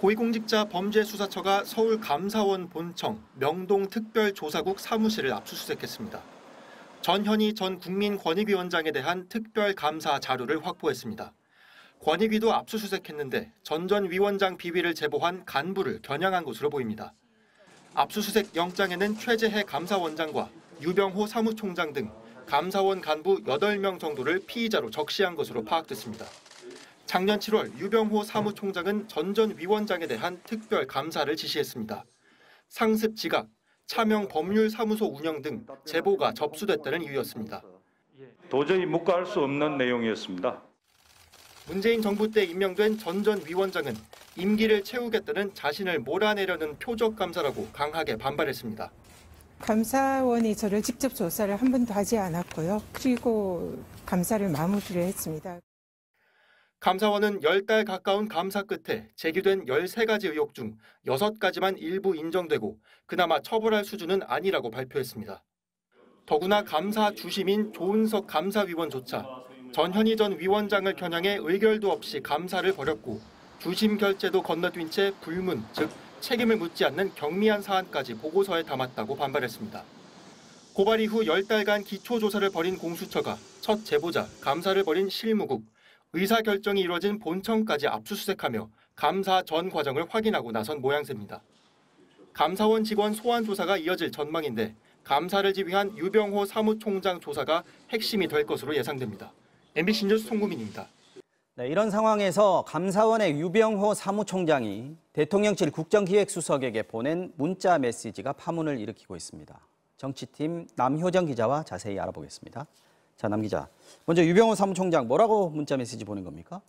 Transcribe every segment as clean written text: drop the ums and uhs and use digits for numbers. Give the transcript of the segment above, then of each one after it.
고위공직자 범죄수사처가 서울 감사원 본청 명동특별조사국 사무실을 압수수색했습니다. 전현희 전 국민권익위원장에 대한 특별감사 자료를 확보했습니다. 권익위도 압수수색했는데 전 위원장 비위를 제보한 간부를 겨냥한 것으로 보입니다. 압수수색 영장에는 최재해 감사원장과 유병호 사무총장 등 감사원 간부 8명 정도를 피의자로 적시한 것으로 파악됐습니다. 작년 7월 유병호 사무총장은 전 위원장에 대한 특별 감사를 지시했습니다. 상습 지각, 차명 법률사무소 운영 등 제보가 접수됐다는 이유였습니다. 도저히 묵과할 수 없는 내용이었습니다. 문재인 정부 때 임명된 전 위원장은 임기를 채우겠다는 자신을 몰아내려는 표적 감사라고 강하게 반발했습니다. 감사원이 저를 직접 조사를 한 번도 하지 않았고요. 그리고 감사를 마무리를 했습니다. 감사원은 10달 가까운 감사 끝에 제기된 13가지 의혹 중 6가지만 일부 인정되고 그나마 처벌할 수준은 아니라고 발표했습니다. 더구나 감사 주심인 조은석 감사위원조차 전현희 전 위원장을 겨냥해 의결도 없이 감사를 벌였고 주심 결재도 건너뛴 채 불문, 즉 책임을 묻지 않는 경미한 사안까지 보고서에 담았다고 반발했습니다. 고발 이후 10달간 기초조사를 벌인 공수처가 첫 제보자, 감사를 벌인 실무국, 의사결정이 이루어진 본청까지 압수수색하며 감사 전 과정을 확인하고 나선 모양새입니다. 감사원 직원 소환 조사가 이어질 전망인데 감사를 지휘한 유병호 사무총장 조사가 핵심이 될 것으로 예상됩니다. MBC 뉴스 송구민입니다. 네, 이런 상황에서 감사원의 유병호 사무총장이 대통령실 국정기획수석에게 보낸 문자 메시지가 파문을 일으키고 있습니다. 정치팀 남효정 기자와 자세히 알아보겠습니다. 자, 남 기자, 먼저 유병호 사무총장 뭐라고 문자 메시지 보낸 겁니까?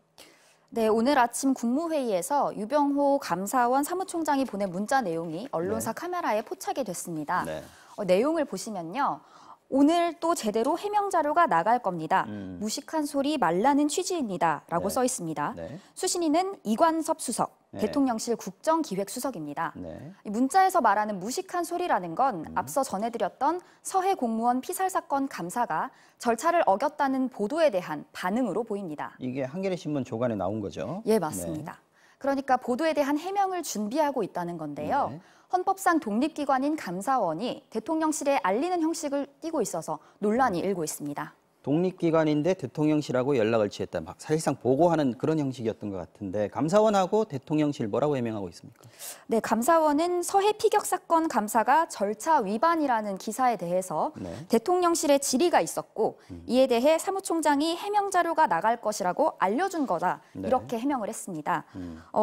네, 오늘 아침 국무회의에서 유병호 감사원 사무총장이 보낸 문자 내용이 언론사 카메라에 포착이 됐습니다. 네. 내용을 보시면요. 오늘 또 제대로 해명 자료가 나갈 겁니다. 무식한 소리 말라는 취지입니다. 라고 써 있습니다. 네. 수신인은 이관섭 수석, 네. 대통령실 국정기획수석입니다. 네. 이 문자에서 말하는 무식한 소리라는 건 앞서 전해드렸던 서해 공무원 피살 사건 감사가 절차를 어겼다는 보도에 대한 반응으로 보입니다. 이게 한겨레 신문 조간에 나온 거죠? 예, 맞습니다. 네. 그러니까 보도에 대한 해명을 준비하고 있다는 건데요. 네. 헌법상 독립기관인 감사원이 대통령실에 알리는 형식을 띠고 있어서 논란이 일고 있습니다. 독립기관인데 대통령실하고 연락을 취했다. 막 사실상 보고하는 그런 형식이었던 것 같은데 감사원하고 대통령실 뭐라고 해명하고 있습니까? 네, 감사원은 서해 피격 사건 감사가 절차 위반이라는 기사에 대해서 네. 대통령실에 질의가 있었고 이에 대해 사무총장이 해명 자료가 나갈 것이라고 알려준 거다. 네. 이렇게 해명을 했습니다.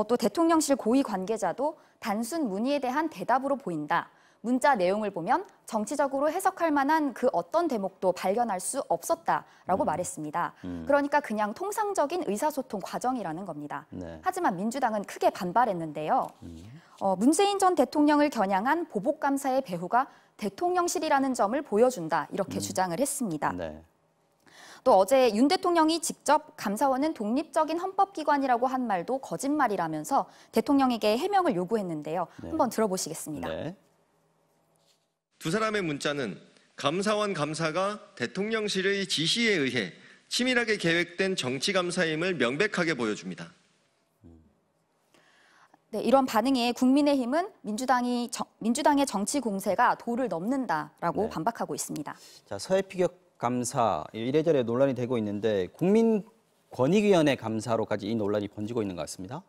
또 대통령실 고위 관계자도 단순 문의에 대한 대답으로 보인다. 문자 내용을 보면 정치적으로 해석할 만한 그 어떤 대목도 발견할 수 없었다라고 말했습니다. 그러니까 그냥 통상적인 의사소통 과정이라는 겁니다. 네. 하지만 민주당은 크게 반발했는데요. 문재인 전 대통령을 겨냥한 보복감사의 배후가 대통령실이라는 점을 보여준다 이렇게 주장을 했습니다. 네. 또 어제 윤 대통령이 직접 감사원은 독립적인 헌법기관이라고 한 말도 거짓말이라면서 대통령에게 해명을 요구했는데요. 네. 한번 들어보시겠습니다. 네. 두 사람의 문자는 감사원 감사가 대통령실의 지시에 의해 치밀하게 계획된 정치감사임을 명백하게 보여줍니다. 네, 이런 반응에 국민의힘은 민주당의 정치 공세가 도를 넘는다라고 네. 반박하고 있습니다. 자, 서해 피격 감사 이래저래 논란이 되고 있는데 국민권익위원회 감사로까지 이 논란이 번지고 있는 것 같습니다.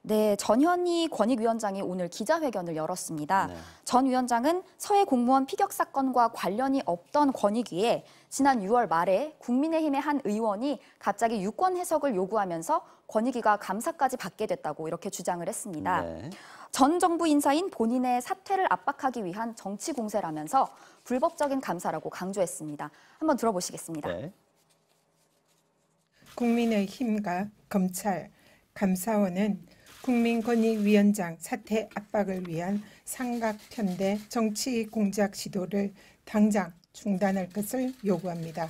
네, 전현희 권익위원장이 오늘 기자회견을 열었습니다. 네. 전 위원장은 서해 공무원 피격 사건과 관련이 없던 권익위에 지난 6월 말에 국민의힘의 한 의원이 갑자기 유권 해석을 요구하면서 권익위가 감사까지 받게 됐다고 이렇게 주장을 했습니다. 네. 전 정부 인사인 본인의 사퇴를 압박하기 위한 정치 공세라면서 불법적인 감사라고 강조했습니다. 한번 들어보시겠습니다. 네. 국민의힘과 검찰, 감사원은 국민권익위원장 사퇴 압박을 위한 삼각편대 정치 공작 시도를 당장 중단할 것을 요구합니다.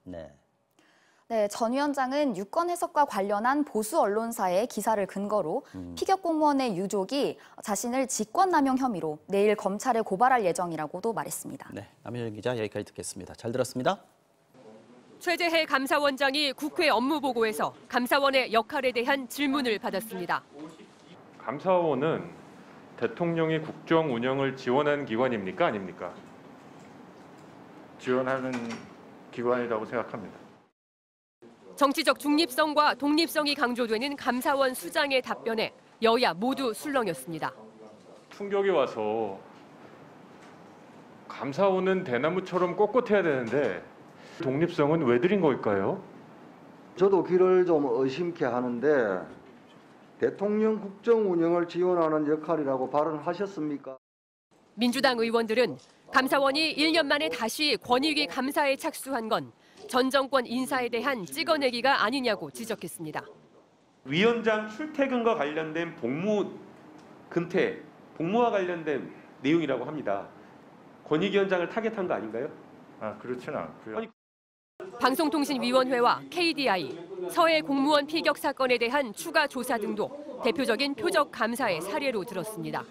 네. 네, 전 위원장은 유권 해석과 관련한 보수 언론사의 기사를 근거로 피격 공무원의 유족이 자신을 직권남용 혐의로 내일 검찰에 고발할 예정이라고도 말했습니다. 네, 남효정 기자 여기까지 듣겠습니다. 잘 들었습니다. 최재해 감사원장이 국회 업무보고에서 감사원의 역할에 대한 질문을 받았습니다. 감사원은 대통령이 국정 운영을 지원하는 기관입니까? 아닙니까? 지원하는 기관이라고 생각합니다. 정치적 중립성과 독립성이 강조되는 감사원 수장의 답변에 여야 모두 술렁였습니다. 충격이 와서 감사원은 대나무처럼 꼿꼿해야 되는데 독립성은 왜 드린 걸까요? 저도 귀를 좀 의심케 하는데 대통령 국정 운영을 지원하는 역할이라고 발언하셨습니까? 민주당 의원들은 감사원이 1년 만에 다시 권익위 감사에 착수한 건 전 정권 인사에 대한 찍어내기가 아니냐고 지적했습니다. 위원장 출퇴근과 관련된 복무 근태, 복무와 관련된 내용이라고 합니다. 권익위원장을 타겟한 거 아닌가요? 그렇지는 않고요. 방송통신위원회와 KDI, 서해 공무원 피격 사건에 대한 추가 조사 등도 대표적인 표적 감사의 사례로 들었습니다.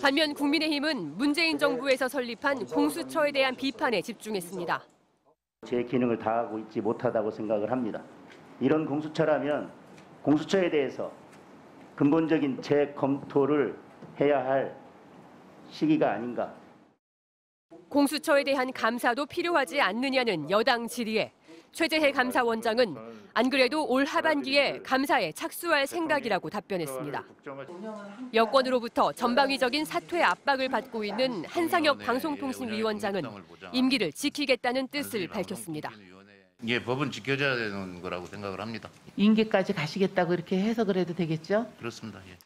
반면 국민의힘은 문재인 정부에서 설립한 공수처에 대한 비판에 집중했습니다. 제 기능을 다하고 있지 못하다고 생각을 합니다. 이런 공수처라면 공수처에 대해서 근본적인 재검토를 해야 할 시기가 아닌가. 공수처에 대한 감사도 필요하지 않느냐는 여당 질의에 최재해 감사원장은 안 그래도 올 하반기에 감사에 착수할 생각이라고 답변했습니다. 여권으로부터 전방위적인 사퇴 압박을 받고 있는 한상혁 방송통신위원장은 임기를 지키겠다는 뜻을 밝혔습니다. 예, 법은 지켜져야 되는 거라고 생각을 합니다. 임기까지 가시겠다고 이렇게 해석을 해도 되겠죠? 그렇습니다. 예.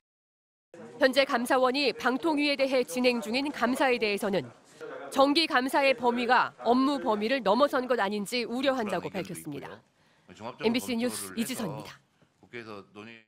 현재 감사원이 방통위에 대해 진행 중인 감사에 대해서는 정기 감사의 범위가 업무 범위를 넘어선 것 아닌지 우려한다고 밝혔습니다. MBC 뉴스 이지선입니다. 국회에서 논의